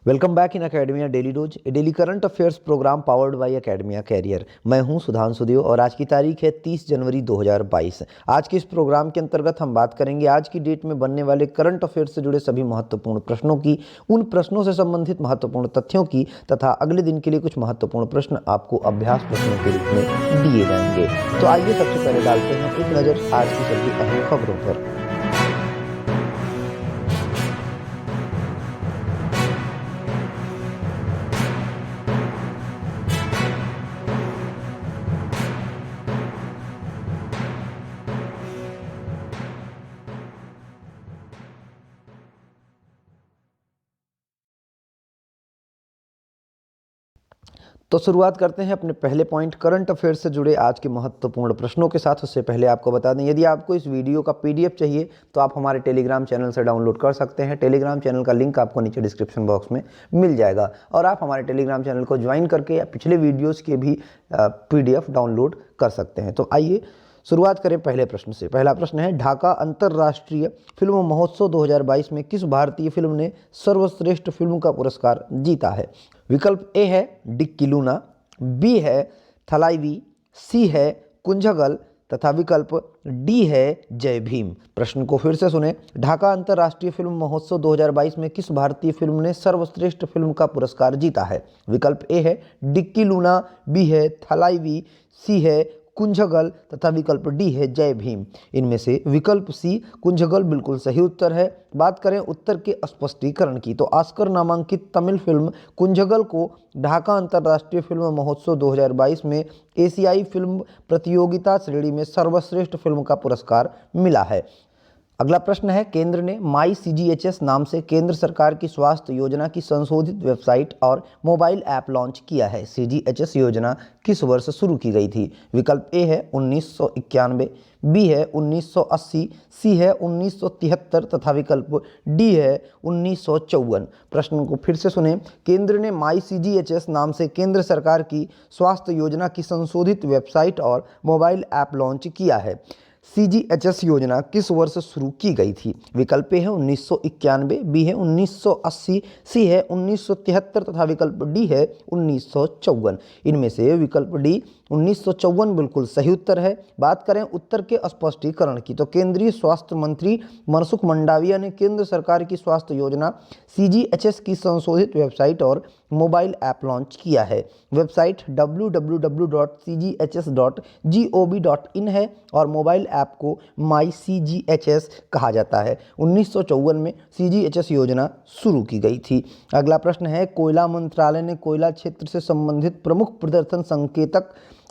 Welcome back in Academia daily dose, a daily current affairs programme powered by Academia career. मैं हूं सुधांशु देव और आज की तारीख है 30 जनवरी 2022। आज के इस प्रोग्राम के अंतर्गत हम बात करेंगे आज की डेट में बनने वाले करंट अफेयर्स से जुड़े सभी महत्वपूर्ण प्रश्नों की, उन प्रश्नों से संबंधित महत्वपूर्ण तथ्यों की तथा अगले दिन के लिए कुछ महत्वपूर्ण प्रश्न आपको अभ्यास प्रश्नों के रूप में दिए जाएंगे। तो आइए सबसे पहले डालते हैं एक नज़र आज की सभी अहम खबरों पर। तो शुरुआत करते हैं अपने पहले पॉइंट करंट अफेयर्स से जुड़े आज के महत्वपूर्ण प्रश्नों के साथ। उससे पहले आपको बता दें, यदि आपको इस वीडियो का पीडीएफ चाहिए तो आप हमारे टेलीग्राम चैनल से डाउनलोड कर सकते हैं। टेलीग्राम चैनल का लिंक आपको नीचे डिस्क्रिप्शन बॉक्स में मिल जाएगा और आप हमारे टेलीग्राम चैनल को ज्वाइन करके पिछले वीडियोज़ के भी पीडीएफ डाउनलोड कर सकते हैं। तो आइए शुरुआत करें पहले प्रश्न से। पहला प्रश्न है, ढाका अंतर्राष्ट्रीय फिल्म महोत्सव 2022 में किस भारतीय फिल्म ने सर्वश्रेष्ठ फिल्म का पुरस्कार जीता है? विकल्प ए है डिक्की लूना, बी है थलाइवी, सी है कुंजगल तथा विकल्प डी है जय भीम। प्रश्न को फिर से सुने। ढाका अंतर्राष्ट्रीय फिल्म महोत्सव 2022 में किस भारतीय फिल्म ने सर्वश्रेष्ठ फिल्म का पुरस्कार जीता है? विकल्प ए है डिक्की लूना, बी है थलाइवी, सी है कुंजगल तथा विकल्प डी है जय भीम। इनमें से विकल्प सी कुंजगल बिल्कुल सही उत्तर है। बात करें उत्तर के स्पष्टीकरण की, तो ऑस्कर नामांकित तमिल फिल्म कुंजगल को ढाका अंतर्राष्ट्रीय फिल्म महोत्सव 2022 में एशियाई फिल्म प्रतियोगिता श्रेणी में सर्वश्रेष्ठ फिल्म का पुरस्कार मिला है। अगला प्रश्न है, केंद्र ने माई CGHS नाम से केंद्र सरकार की स्वास्थ्य योजना की संशोधित वेबसाइट और मोबाइल ऐप लॉन्च किया है। CGHS योजना किस वर्ष शुरू की गई थी? विकल्प ए है 1991, बी है 1980, सी है 1973 तथा विकल्प डी है 1954। प्रश्न को फिर से सुने। केंद्र ने माई CGHS नाम से केंद्र सरकार की स्वास्थ्य योजना की संशोधित वेबसाइट और मोबाइल ऐप लॉन्च किया है। CGHS योजना किस वर्ष शुरू की गई थी? विकल्प ए है 1991, बी है 1980, सी है 1973 तथा विकल्प डी है 1954। इनमें से विकल्प डी 1954 बिल्कुल सही उत्तर है। बात करें उत्तर के स्पष्टीकरण की, तो केंद्रीय स्वास्थ्य मंत्री मनसुख मंडाविया ने केंद्र सरकार की स्वास्थ्य योजना CGHS की संशोधित वेबसाइट और मोबाइल ऐप लॉन्च किया है। वेबसाइट www.cghs.gov.in है और मोबाइल ऐप को माई CGHS कहा जाता है। 1954 में CGHS योजना शुरू की गई थी। अगला प्रश्न है, कोयला मंत्रालय ने कोयला क्षेत्र से संबंधित प्रमुख प्रदर्शन संकेतक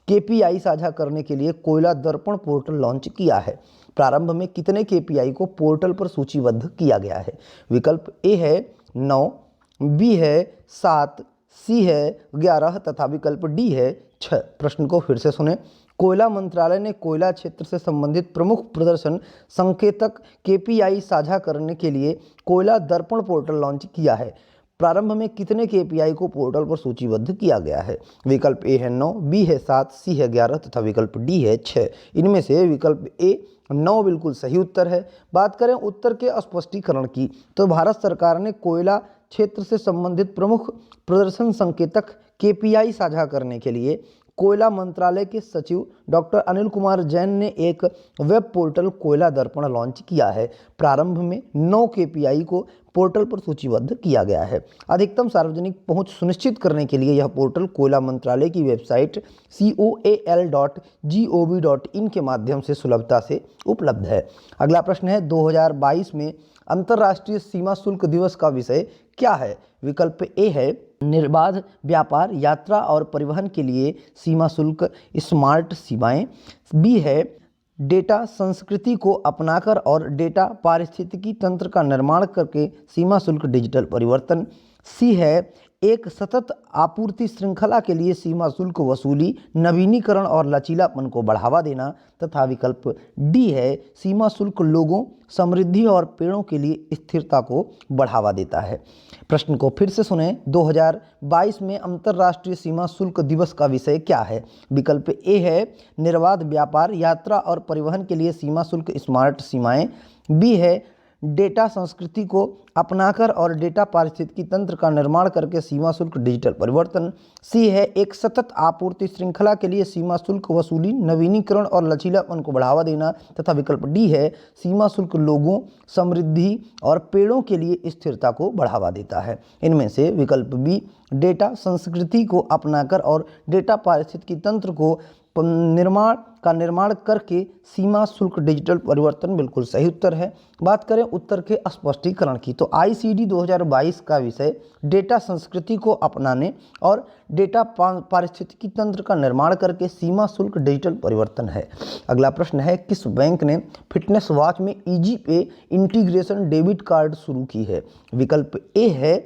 KPI साझा करने के लिए कोयला दर्पण पोर्टल लॉन्च किया है। प्रारंभ में कितने KPI को पोर्टल पर सूचीबद्ध किया गया है? विकल्प ए है 9, बी है 7, सी है 11 तथा विकल्प डी है 6। प्रश्न को फिर से सुने। कोयला मंत्रालय ने कोयला क्षेत्र से संबंधित प्रमुख प्रदर्शन संकेतक KPI साझा करने के लिए कोयला दर्पण पोर्टल लॉन्च किया है। प्रारंभ में कितने KPI को पोर्टल पर सूचीबद्ध किया गया है? विकल्प ए है 9, बी है 7, सी है 11 तथा विकल्प डी है 6। इनमें से विकल्प ए 9 बिल्कुल सही उत्तर है। बात करें उत्तर के स्पष्टीकरण की, तो भारत सरकार ने कोयला क्षेत्र से संबंधित प्रमुख प्रदर्शन संकेतक KPI साझा करने के लिए कोयला मंत्रालय के सचिव डॉक्टर अनिल कुमार जैन ने एक वेब पोर्टल कोयला दर्पण लॉन्च किया है। प्रारंभ में 9 KPI को पोर्टल पर सूचीबद्ध किया गया है। अधिकतम सार्वजनिक पहुंच सुनिश्चित करने के लिए यह पोर्टल कोयला मंत्रालय की वेबसाइट coal.gov.in के माध्यम से सुलभता से उपलब्ध है। अगला प्रश्न है, 2022 में अंतर्राष्ट्रीय सीमा शुल्क दिवस का विषय क्या है? विकल्प ए है निर्बाध व्यापार, यात्रा और परिवहन के लिए सीमा शुल्क स्मार्ट सीमाएं, बी है डेटा संस्कृति को अपनाकर और डेटा पारिस्थितिकी तंत्र का निर्माण करके सीमा शुल्क डिजिटल परिवर्तन, सी है एक सतत आपूर्ति श्रृंखला के लिए सीमा शुल्क वसूली, नवीनीकरण और लचीलापन को बढ़ावा देना तथा विकल्प डी है सीमा शुल्क लोगों, समृद्धि और पेड़ों के लिए स्थिरता को बढ़ावा देता है। प्रश्न को फिर से सुने। 2022 में अंतर्राष्ट्रीय सीमा शुल्क दिवस का विषय क्या है? विकल्प ए है निर्बाध व्यापार, यात्रा और परिवहन के लिए सीमा शुल्क स्मार्ट सीमाएं, बी है डेटा संस्कृति को अपनाकर और डेटा पारिस्थितिकी तंत्र का निर्माण करके सीमा शुल्क डिजिटल परिवर्तन। सी है एक सतत आपूर्ति श्रृंखला के लिए सीमा शुल्क वसूली, नवीनीकरण और लचीलापन को बढ़ावा देना। तथा विकल्प डी है सीमा शुल्क लोगों, समृद्धि और पेड़ों के लिए स्थिरता को बढ़ावा देता है। इनमें से विकल्प बी डेटा संस्कृति को अपनाकर और डेटा पारिस्थितिकी तंत्र को निर्माण करके सीमा शुल्क डिजिटल परिवर्तन बिल्कुल सही उत्तर है। बात करें उत्तर के स्पष्टीकरण की, तो आईसीडी 2022 का विषय डेटा संस्कृति को अपनाने और डेटा पारिस्थितिकी तंत्र का निर्माण करके सीमा शुल्क डिजिटल परिवर्तन है। अगला प्रश्न है किस बैंक ने फिटनेस वॉच में ईजी पे इंटीग्रेशन डेबिट कार्ड शुरू की है? विकल्प ए है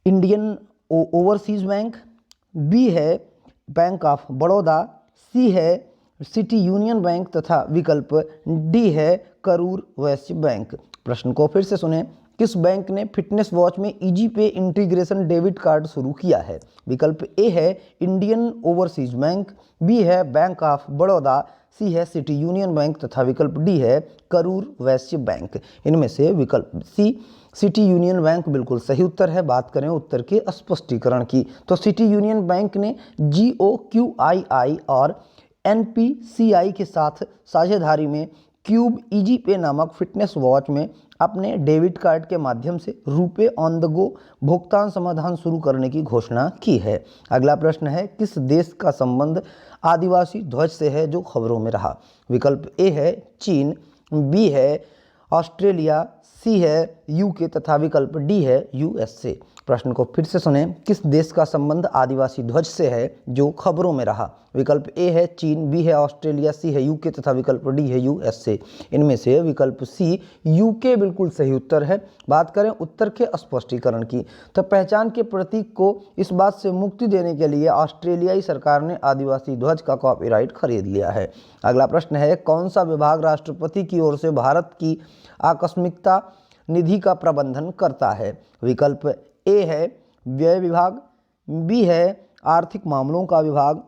इंडियन ओवरसीज बैंक, बी है बैंक ऑफ बड़ौदा, सी है सिटी यूनियन बैंक तथा विकल्प डी है करूर वैश्य बैंक। प्रश्न को फिर से सुने, किस बैंक ने फिटनेस वॉच में ईजी पे इंटीग्रेशन डेबिट कार्ड शुरू किया है? विकल्प ए है इंडियन ओवरसीज बैंक, बी है बैंक ऑफ बड़ौदा, सी है सिटी यूनियन बैंक तथा विकल्प डी है करूर वैश्य बैंक। इनमें से विकल्प सी सिटी यूनियन बैंक बिल्कुल सही उत्तर है। बात करें उत्तर के स्पष्टीकरण की, तो सिटी यूनियन बैंक ने GOQII और NPCI के साथ साझेदारी में क्यूब ईजी पे नामक फिटनेस वॉच में अपने डेबिट कार्ड के माध्यम से रुपे ऑन द गो भुगतान समाधान शुरू करने की घोषणा की है। अगला प्रश्न है किस देश का संबंध आदिवासी ध्वज से है जो खबरों में रहा? विकल्प ए है चीन, बी है ऑस्ट्रेलिया, सी है यूके तथा विकल्प डी है USA। प्रश्न को फिर से सुने, किस देश का संबंध आदिवासी ध्वज से है जो खबरों में रहा? विकल्प ए है चीन, बी है ऑस्ट्रेलिया, सी है यूके तथा विकल्प डी है USA। इनमें से विकल्प सी यूके बिल्कुल सही उत्तर है। बात करें उत्तर के स्पष्टीकरण की, तो पहचान के प्रतीक को इस बात से मुक्ति देने के लिए ऑस्ट्रेलियाई सरकार ने आदिवासी ध्वज का कॉपीराइट खरीद लिया है। अगला प्रश्न है कौन सा विभाग राष्ट्रपति की ओर से भारत की आकस्मिकता निधि का प्रबंधन करता है? विकल्प ए है व्यय विभाग, बी है आर्थिक मामलों का विभाग,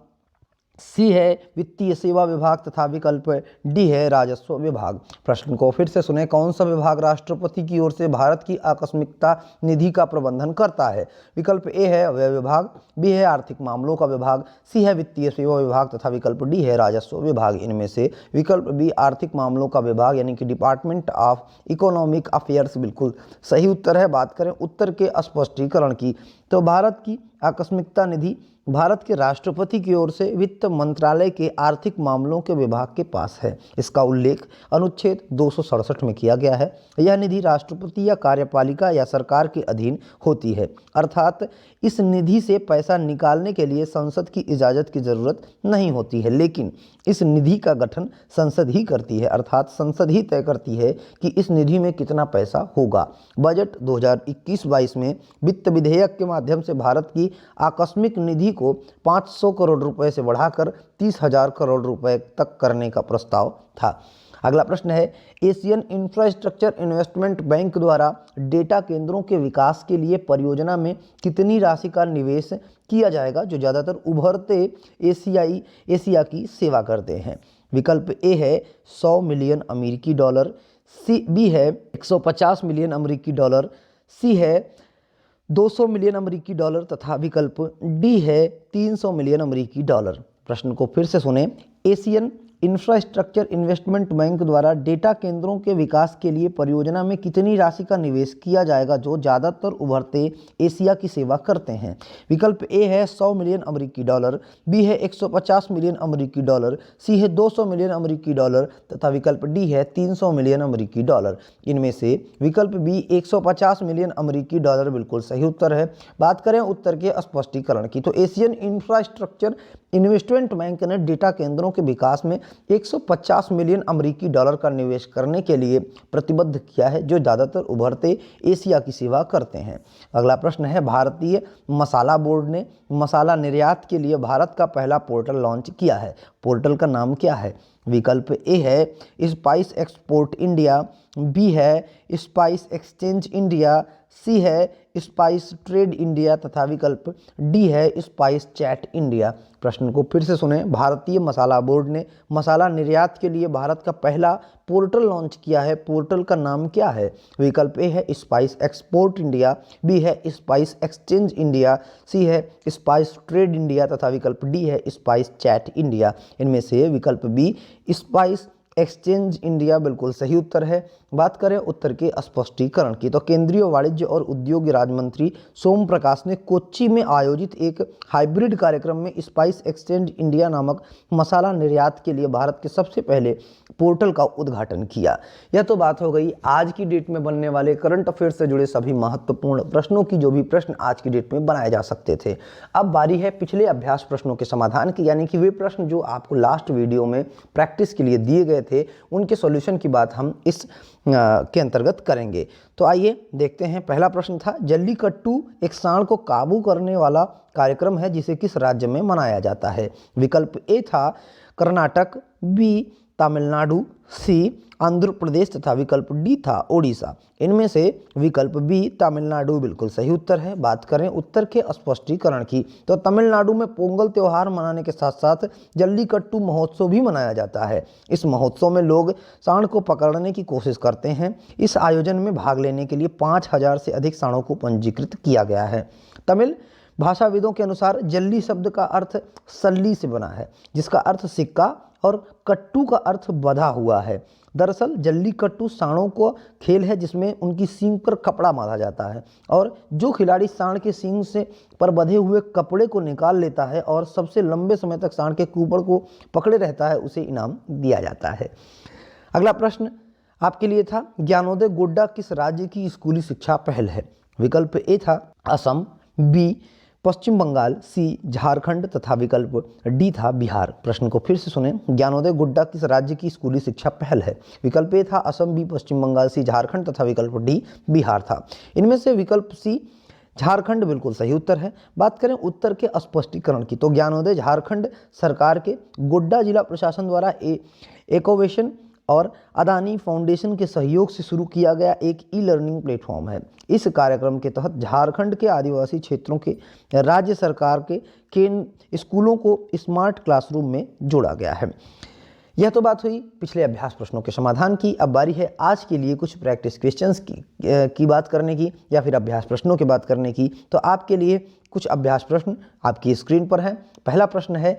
सी है वित्तीय सेवा विभाग तथा विकल्प डी है राजस्व विभाग। प्रश्न को फिर से सुने, कौन सा विभाग राष्ट्रपति की ओर से भारत की आकस्मिकता निधि का प्रबंधन करता है? विकल्प ए है व्यय विभाग, बी है आर्थिक मामलों का विभाग, सी है वित्तीय सेवा विभाग तथा विकल्प डी है राजस्व विभाग। इनमें से विकल्प बी आर्थिक मामलों का विभाग यानी कि डिपार्टमेंट ऑफ इकोनॉमिक अफेयर्स बिल्कुल सही उत्तर है। बात करें उत्तर के स्पष्टीकरण की, तो भारत की आकस्मिकता निधि भारत के राष्ट्रपति की ओर से वित्त मंत्रालय के आर्थिक मामलों के विभाग के पास है। इसका उल्लेख अनुच्छेद 267 में किया गया है। यह निधि राष्ट्रपति या कार्यपालिका या सरकार के अधीन होती है, अर्थात इस निधि से पैसा निकालने के लिए संसद की इजाज़त की जरूरत नहीं होती है, लेकिन इस निधि का गठन संसद ही करती है, अर्थात संसद ही तय करती है कि इस निधि में कितना पैसा होगा। बजट 2021-22 में वित्त विधेयक के माध्यम से भारत की आकस्मिक निधि को 500 करोड़ रुपए से बढ़ाकर 30,000 करोड़ रुपए तक करने का प्रस्ताव था। अगला प्रश्न है एशियन इंफ्रास्ट्रक्चर इन्वेस्टमेंट बैंक द्वारा डेटा केंद्रों के विकास के लिए परियोजना में कितनी राशि का निवेश किया जाएगा जो ज़्यादातर उभरते एशिया की सेवा करते हैं? विकल्प ए है 100 मिलियन अमेरिकी डॉलर, सी बी है 150 मिलियन अमेरिकी डॉलर, सी है 200 मिलियन अमेरिकी डॉलर तथा विकल्प डी है 300 मिलियन अमेरिकी डॉलर। प्रश्न को फिर से सुने, एशियन इंफ्रास्ट्रक्चर इन्वेस्टमेंट बैंक द्वारा डेटा केंद्रों के विकास के लिए परियोजना में कितनी राशि का निवेश किया जाएगा जो ज़्यादातर उभरते एशिया की सेवा करते हैं? विकल्प ए है 100 मिलियन अमेरिकी डॉलर, बी है 150 मिलियन अमेरिकी डॉलर, सी है 200 मिलियन अमेरिकी डॉलर तथा विकल्प डी है 300 मिलियन अमेरिकी डॉलर। इनमें से विकल्प बी 150 मिलियन अमेरिकी डॉलर बिल्कुल सही उत्तर है। बात करें उत्तर के स्पष्टीकरण की, तो एशियन इंफ्रास्ट्रक्चर इन्वेस्टमेंट बैंक ने डेटा केंद्रों के विकास में 150 मिलियन अमेरिकी डॉलर का निवेश करने के लिए प्रतिबद्ध किया है जो ज़्यादातर उभरते एशिया की सेवा करते हैं। अगला प्रश्न है भारतीय मसाला बोर्ड ने मसाला निर्यात के लिए भारत का पहला पोर्टल लॉन्च किया है। पोर्टल का नाम क्या है? विकल्प ए है स्पाइस एक्सपोर्ट इंडिया, बी है स्पाइस एक्सचेंज इंडिया, सी है स्पाइस ट्रेड इंडिया तथा विकल्प डी है स्पाइस चैट इंडिया। प्रश्न को फिर से सुने। भारतीय मसाला बोर्ड ने मसाला निर्यात के लिए भारत का पहला पोर्टल लॉन्च किया है। पोर्टल का नाम क्या है? विकल्प ए है स्पाइस एक्सपोर्ट इंडिया, बी है स्पाइस एक्सचेंज इंडिया, सी है स्पाइस ट्रेड इंडिया तथा विकल्प डी है स्पाइस चैट इंडिया। इनमें से विकल्प बी स्पाइस एक्सचेंज इंडिया बिल्कुल सही उत्तर है। बात करें उत्तर के स्पष्टीकरण की तो केंद्रीय वाणिज्य और उद्योग राज्य मंत्री सोम प्रकाश ने कोच्चि में आयोजित एक हाइब्रिड कार्यक्रम में स्पाइस एक्सचेंज इंडिया नामक मसाला निर्यात के लिए भारत के सबसे पहले पोर्टल का उद्घाटन किया। यह तो बात हो गई आज की डेट में बनने वाले करंट अफेयर से जुड़े सभी महत्वपूर्ण प्रश्नों की, जो भी प्रश्न आज की डेट में बनाए जा सकते थे। अब बारी है पिछले अभ्यास प्रश्नों के समाधान की, यानी कि वे प्रश्न जो आपको लास्ट वीडियो में प्रैक्टिस के लिए दिए गए थे उनके सॉल्यूशन की बात हम इस के अंतर्गत करेंगे। तो आइए देखते हैं। पहला प्रश्न था जल्लीकट्टू एक सांड को काबू करने वाला कार्यक्रम है जिसे किस राज्य में मनाया जाता है? विकल्प ए था कर्नाटक, बी तमिलनाडु, सी आंध्र प्रदेश तथा विकल्प डी था ओडिशा। इनमें से विकल्प बी तमिलनाडु बिल्कुल सही उत्तर है। बात करें उत्तर के स्पष्टीकरण की तो तमिलनाडु में पोंगल त्यौहार मनाने के साथ साथ जल्लीकट्टू महोत्सव भी मनाया जाता है। इस महोत्सव में लोग सांड को पकड़ने की कोशिश करते हैं। इस आयोजन में भाग लेने के लिए 5000 से अधिक सांडों को पंजीकृत किया गया है। तमिल भाषाविदों के अनुसार जल्ली शब्द का अर्थ सल्ली से बना है, जिसका अर्थ सिक्का और कट्टू का अर्थ बधा हुआ है। दरअसल जल्लीकट्टू सांडों को खेल है जिसमें उनकी सींग पर कपड़ा बांधा जाता है और जो खिलाड़ी सांड के सींग से पर बंधे हुए कपड़े को निकाल लेता है और सबसे लंबे समय तक सांड के कुबड़ को पकड़े रहता है उसे इनाम दिया जाता है। अगला प्रश्न आपके लिए था ज्ञानोदय गोड्डा किस राज्य की स्कूली शिक्षा पहल है? विकल्प ए था असम, बी पश्चिम बंगाल, सी झारखंड तथा विकल्प डी था बिहार। प्रश्न को फिर से सुने। ज्ञानोदय गुड्डा किस राज्य की स्कूली शिक्षा पहल है? विकल्प ए था असम, बी पश्चिम बंगाल, सी झारखंड तथा विकल्प डी बिहार था। इनमें से विकल्प सी झारखंड बिल्कुल सही उत्तर है। बात करें उत्तर के स्पष्टीकरण की तो ज्ञानोदय झारखंड सरकार के गोड्डा जिला प्रशासन द्वारा एकोवेशन और अदानी फाउंडेशन के सहयोग से शुरू किया गया एक ई लर्निंग प्लेटफॉर्म है। इस कार्यक्रम के तहत झारखंड के आदिवासी क्षेत्रों के राज्य सरकार के स्कूलों को स्मार्ट क्लासरूम में जोड़ा गया है। यह तो बात हुई पिछले अभ्यास प्रश्नों के समाधान की। अब बारी है आज के लिए कुछ प्रैक्टिस क्वेश्चंस की बात करने की या फिर अभ्यास प्रश्नों की बात करने की। तो आपके लिए कुछ अभ्यास प्रश्न आपकी स्क्रीन पर हैं। पहला प्रश्न है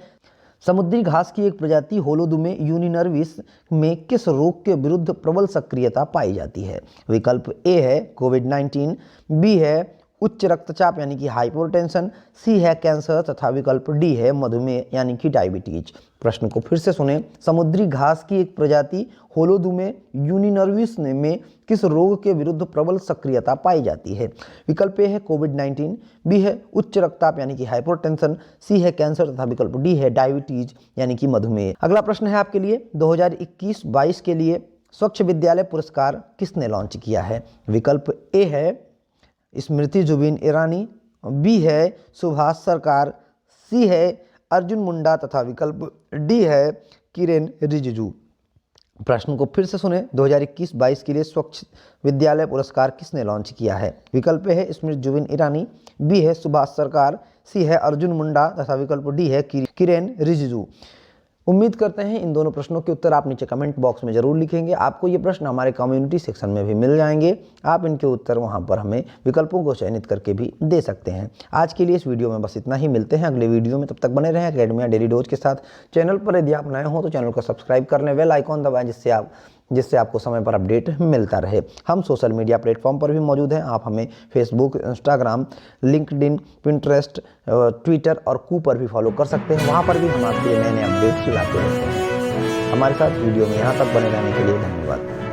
समुद्री घास की एक प्रजाति होलोदुमे यूनिनर्विस में किस रोग के विरुद्ध प्रबल सक्रियता पाई जाती है? विकल्प ए है कोविड-19, बी है उच्च रक्तचाप यानी कि हाइपरटेंशन, सी है कैंसर तथा विकल्प डी है मधुमेह यानी कि डायबिटीज। प्रश्न को फिर से सुने। समुद्री घास की एक प्रजाति होलोदुमे यूनिनर्विस में किस रोग के विरुद्ध प्रबल सक्रियता पाई जाती है? विकल्प ए है कोविड-19, बी है उच्च रक्तचाप यानी कि हाइपरटेंशन, सी है कैंसर तथा विकल्प डी है डायबिटीज यानी कि मधुमेह। अगला प्रश्न है आपके लिए 2021-22 के लिए स्वच्छ विद्यालय पुरस्कार किसने लॉन्च किया है? विकल्प ए है स्मृति जुबिन ईरानी, बी है सुभाष सरकार, सी है अर्जुन मुंडा तथा विकल्प डी है किरेन रिजिजू। प्रश्न को फिर से सुने। 2021-22 के लिए स्वच्छ विद्यालय पुरस्कार किसने लॉन्च किया है? विकल्प है स्मृति जुबिन ईरानी, बी है सुभाष सरकार, सी है अर्जुन मुंडा तथा विकल्प डी है किरेन रिजिजू। उम्मीद करते हैं इन दोनों प्रश्नों के उत्तर आप नीचे कमेंट बॉक्स में जरूर लिखेंगे। आपको ये प्रश्न हमारे कम्युनिटी सेक्शन में भी मिल जाएंगे। आप इनके उत्तर वहां पर हमें विकल्पों को चयनित करके भी दे सकते हैं। आज के लिए इस वीडियो में बस इतना ही। मिलते हैं अगले वीडियो में, तब तक बने रहें अकेडमिया डेली डोज के साथ। चैनल पर यदि आप नए हो तो चैनल को सब्सक्राइब कर लें, बेल आइकॉन दबाएं जिससे आपको समय पर अपडेट मिलता रहे। हम सोशल मीडिया प्लेटफॉर्म पर भी मौजूद हैं। आप हमें Facebook, Instagram, LinkedIn, Pinterest, Twitter और कू पर भी फॉलो कर सकते हैं। वहाँ पर भी हम आपके लिए नए नए अपडेट्स लाते रहते हैं। हमारे साथ वीडियो में यहाँ तक बने रहने के लिए धन्यवाद।